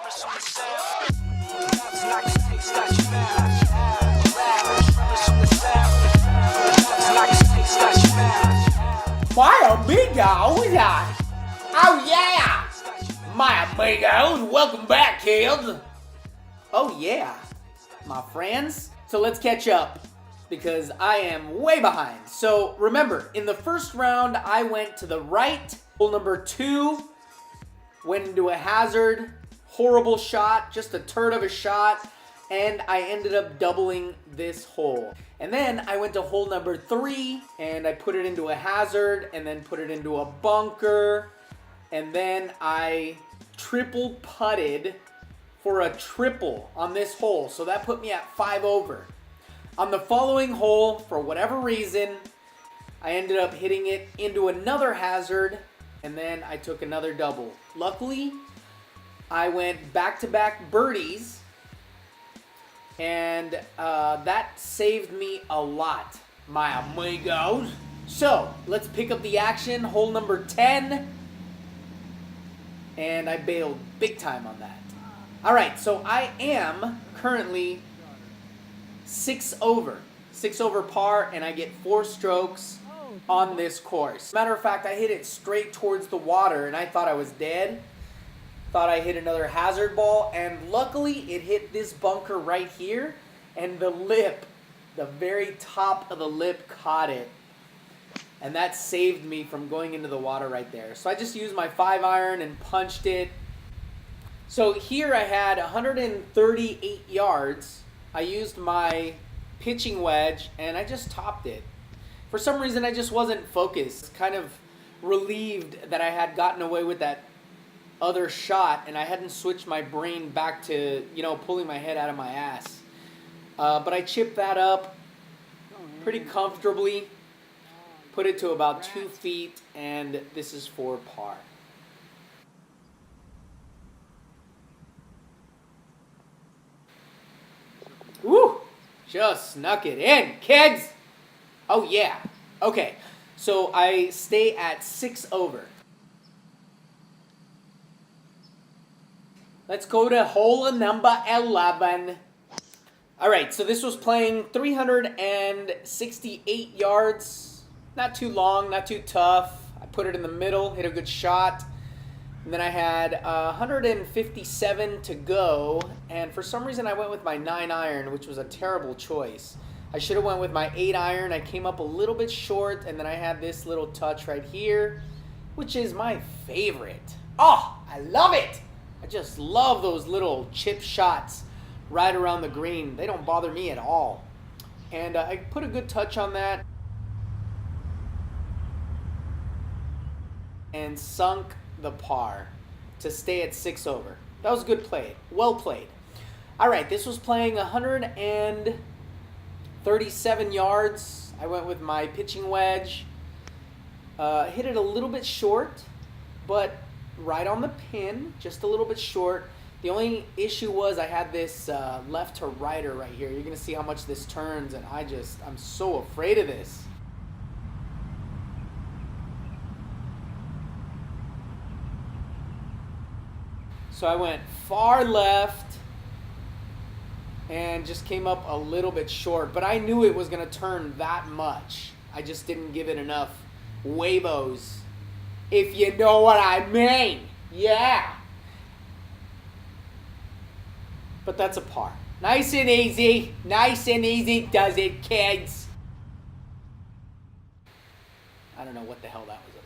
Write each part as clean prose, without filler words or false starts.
My amigos! Oh yeah! My amigos! Welcome back, kids! Oh yeah, my friends. So let's catch up, because I am way behind. So remember, in the first round, I went to the right. Hole number 2, went into a hazard. Horrible shot, just a turd of a shot. And I ended up doubling this hole. And then I went to hole number 3 and I put it into a hazard and then put it into a bunker. And then I triple putted for a triple on this hole. So that put me at 5 over. On the following hole, for whatever reason, I ended up hitting it into another hazard and then I took another double. Luckily, I went back-to-back birdies. And that saved me a lot, my amigos. So, let's pick up the action. Hole number 10. And I bailed big time on that. Alright, so I am currently 6 over. 6 over par, and I get 4 strokes on this course. Matter of fact, I hit it straight towards the water, and I thought I was dead. Thought I hit another hazard ball, and luckily it hit this bunker right here, and the lip, the very top of the lip caught it, and that saved me from going into the water right there. So I just used my 5-iron and punched it. So here I had 138 yards. I used my pitching wedge and I just topped it. For some reason I just wasn't focused, kind of relieved that I had gotten away with that other shot and I hadn't switched my brain back to, pulling my head out of my ass. But I chipped that up pretty comfortably, put it to about 2 feet, and this is for par. Woo! Just snuck it in, kids! Oh yeah. Okay, so I stay at 6 over. Let's go to hole number 11. All right, so this was playing 368 yards. Not too long, not too tough. I put it in the middle, hit a good shot. And then I had 157 to go. And for some reason, I went with my 9-iron, which was a terrible choice. I should have went with my 8-iron. I came up a little bit short, and then I had this little touch right here, which is my favorite. Oh, I love it. I just love those little chip shots right around the green. They don't bother me at all. And I put a good touch on that. And sunk the par to stay at 6 over. That was good play. Well played. All right, this was playing 137 yards. I went with my pitching wedge. Hit it a little bit short, but right on the pin, just a little bit short. The only issue was I had this left to righter right here. You're gonna see how much this turns, and I'm so afraid of this. So I went far left and just came up a little bit short, but I knew it was gonna turn that much. I just didn't give it enough huevos, if you know what I mean. Yeah. But that's a par. Nice and easy. Nice and easy does it, kids. I don't know what the hell that was about.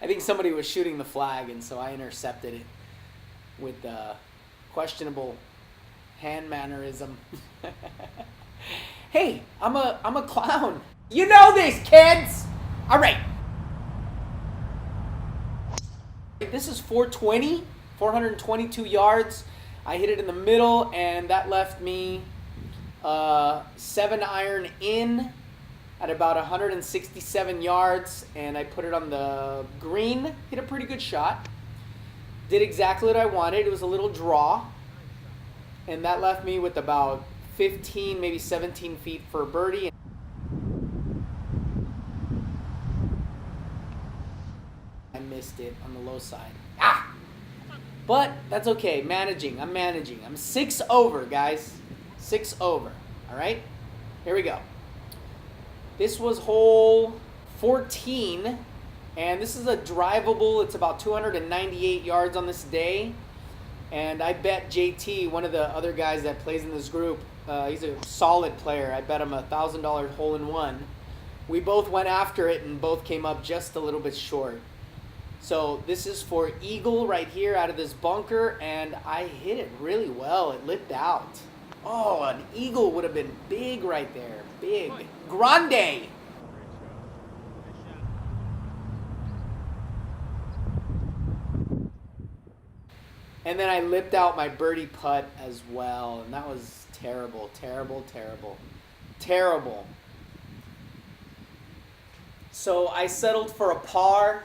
I think somebody was shooting the flag, and so I intercepted it with questionable hand mannerism. Hey, I'm a clown. You know this, kids. All right. This is 422 yards. I hit it in the middle, and that left me 7-iron in at about 167 yards, and I put it on the green. Hit a pretty good shot. Did exactly what I wanted. It was a little draw, and that left me with about 15, maybe 17 feet for a birdie. I missed it on the low side. But that's okay. Managing. I'm managing. I'm 6 over, guys. 6 over. All right? Here we go. This was hole 14. And this is a drivable. It's about 298 yards on this day. And I bet JT, one of the other guys that plays in this group, he's a solid player. I bet him $1,000 hole-in-one. We both went after it and both came up just a little bit short. So this is for eagle right here out of this bunker, and I hit it really well. It lipped out. Oh, an eagle would have been big right there. Big. Grande. And then I lipped out my birdie putt as well, and that was terrible, terrible, terrible, terrible. So I settled for a par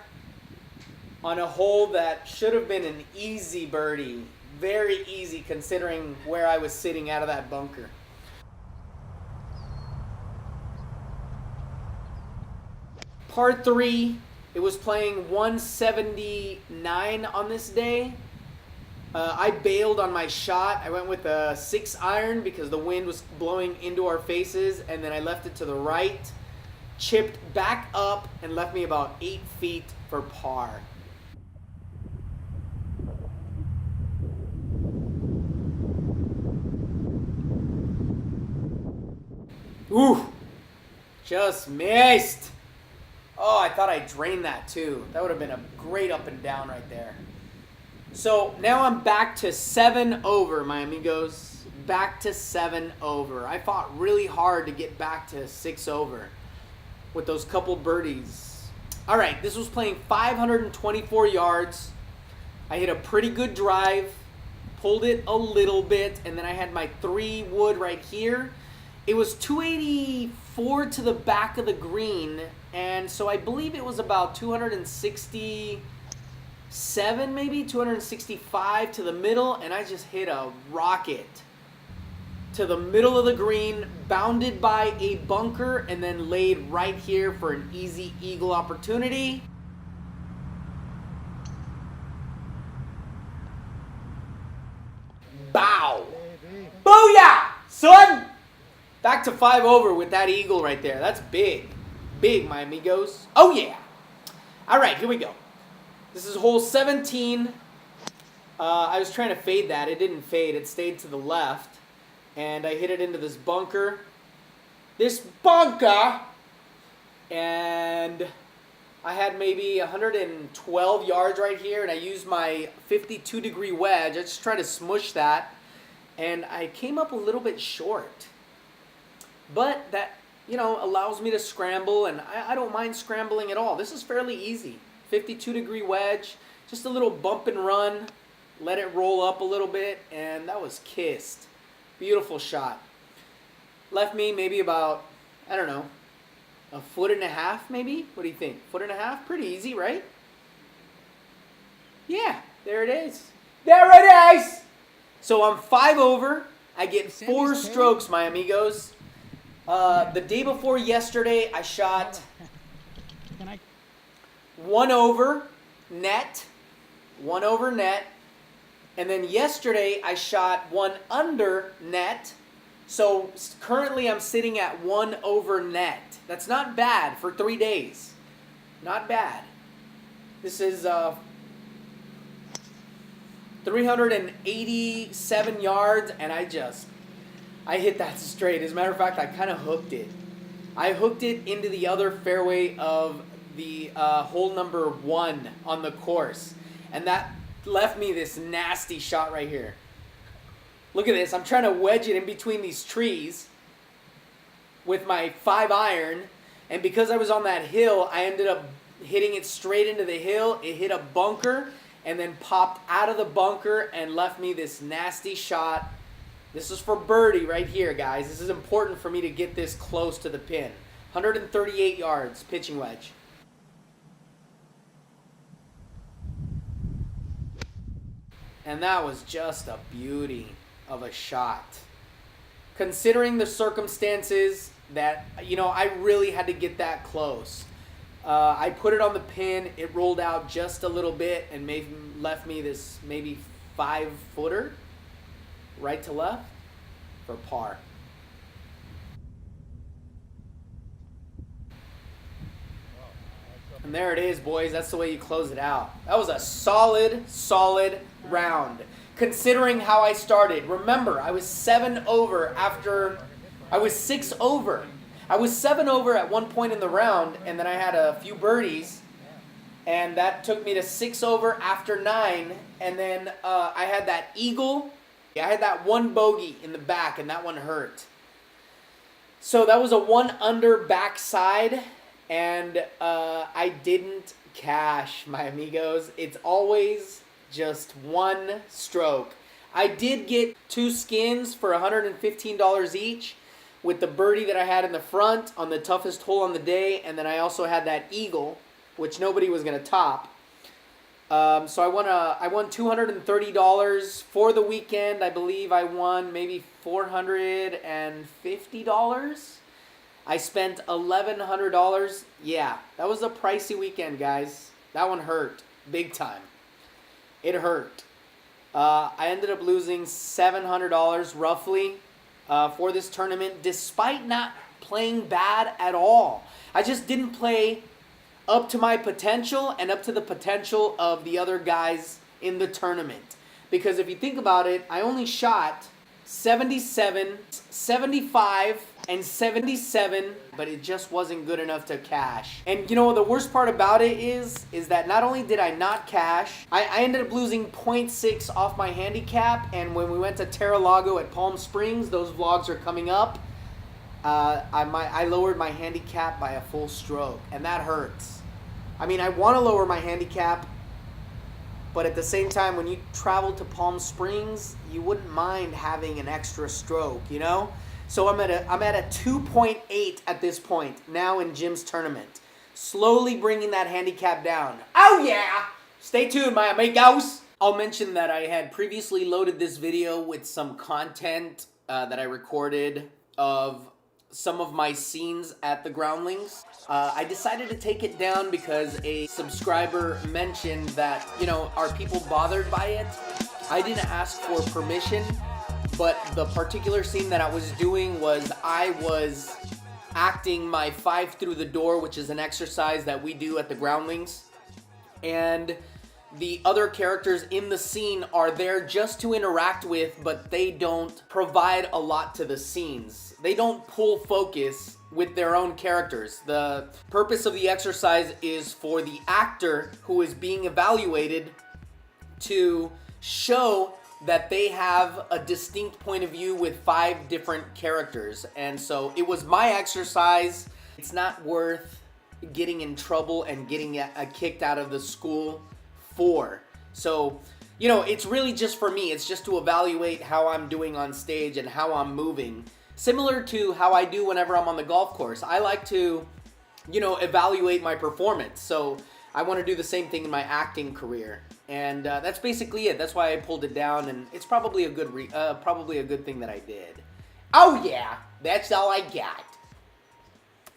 on a hole that should have been an easy birdie. Very easy considering where I was sitting out of that bunker. Par 3, it was playing 179 on this day. I bailed on my shot. I went with a 6-iron because the wind was blowing into our faces, and then I left it to the right, chipped back up, and left me about 8 feet for par. Ooh, just missed. Oh, I thought I drained that too. That would have been a great up and down right there. So now I'm back to 7 over, my amigos. Back to 7 over. I fought really hard to get back to 6 over with those couple birdies. All right, this was playing 524 yards. I hit a pretty good drive, pulled it a little bit, and then I had my 3 wood right here. It was 284 to the back of the green, and so I believe it was about 267, maybe 265 to the middle, and I just hit a rocket to the middle of the green, bounded by a bunker, and then laid right here for an easy eagle opportunity. Bow! Booyah, son! Back to 5 over with that eagle right there. That's big. Big, my amigos. Oh, yeah. All right, here we go. This is hole 17. I was trying to fade that. It didn't fade. It stayed to the left. And I hit it into this bunker. And I had maybe 112 yards right here. And I used my 52-degree wedge. I just tried to smush that. And I came up a little bit short. But that, allows me to scramble, and I don't mind scrambling at all. This is fairly easy. 52-degree wedge, just a little bump and run, let it roll up a little bit, and that was kissed. Beautiful shot. Left me maybe about, I don't know, 1.5 foot maybe? What do you think? 1.5 foot? Pretty easy, right? Yeah, there it is. There it is! So I'm 5 over. I get 4 strokes, my amigos. The day before yesterday, I shot 1 over net, 1 over net, and then yesterday I shot 1 under net. So currently I'm sitting at 1 over net. That's not bad for 3 days. Not bad. This is 387 yards, and I hit that straight. As a matter of fact, I kind of hooked it. I hooked it into the other fairway of the hole number 1 on the course. And that left me this nasty shot right here. Look at this. I'm trying to wedge it in between these trees with my 5-iron. And because I was on that hill, I ended up hitting it straight into the hill. It hit a bunker and then popped out of the bunker and left me this nasty shot. This is for birdie right here, guys. This is important for me to get this close to the pin. 138 yards, pitching wedge. And that was just a beauty of a shot. Considering the circumstances that, I really had to get that close. I put it on the pin. It rolled out just a little bit and left me this maybe 5-footer, right to left, for par. And there it is, boys. That's the way you close it out. That was a solid round. Considering how I started. Remember, I was 7 over after... I was 6 over. I was 7 over at one point in the round, and then I had a few birdies, and that took me to 6 over after 9, and then I had that eagle. I had that one bogey in the back, and that one hurt. So that was a 1 under backside, and I didn't cash, my amigos. It's always just one stroke. I did get 2 skins for $115 each, with the birdie that I had in the front on the toughest hole on the day, and then I also had that eagle, which nobody was going to top. So I won $230 for the weekend. I believe I won maybe $450. I spent $1,100. Yeah, that was a pricey weekend, guys. That one hurt big time. It hurt. I ended up losing $700 roughly for this tournament, despite not playing bad at all. I just didn't play up to my potential and up to the potential of the other guys in the tournament. Because if you think about it, I only shot 77, 75, and 77, but it just wasn't good enough to cash. And you know, the worst part about it is that not only did I not cash, I ended up losing 0.6 off my handicap, and when we went to Terra-Lago at Palm Springs, those vlogs are coming up, I lowered my handicap by a full stroke, and that hurts. I mean, I want to lower my handicap, but at the same time, when you travel to Palm Springs, you wouldn't mind having an extra stroke, you know? So I'm at a 2.8 at this point, now in Jim's tournament. Slowly bringing that handicap down. Oh yeah! Stay tuned, my amigos! I'll mention that I had previously loaded this video with some content that I recorded of some of my scenes at the Groundlings. I decided to take it down because a subscriber mentioned that, you know, are people bothered by it? I didn't ask for permission, but the particular scene that I was doing was I was acting my 5 through the door, which is an exercise that we do at the Groundlings. And the other characters in the scene are there just to interact with, but they don't provide a lot to the scenes. They don't pull focus with their own characters. The purpose of the exercise is for the actor who is being evaluated to show that they have a distinct point of view with 5 different characters. And so it was my exercise. It's not worth getting in trouble and getting kicked out of the school for. So, you know, it's really just for me. It's just to evaluate how I'm doing on stage and how I'm moving. Similar to how I do whenever I'm on the golf course. I like to, you know, evaluate my performance. So I want to do the same thing in my acting career. And that's basically it. That's why I pulled it down, and it's probably a good thing that I did. Oh yeah, that's all I got.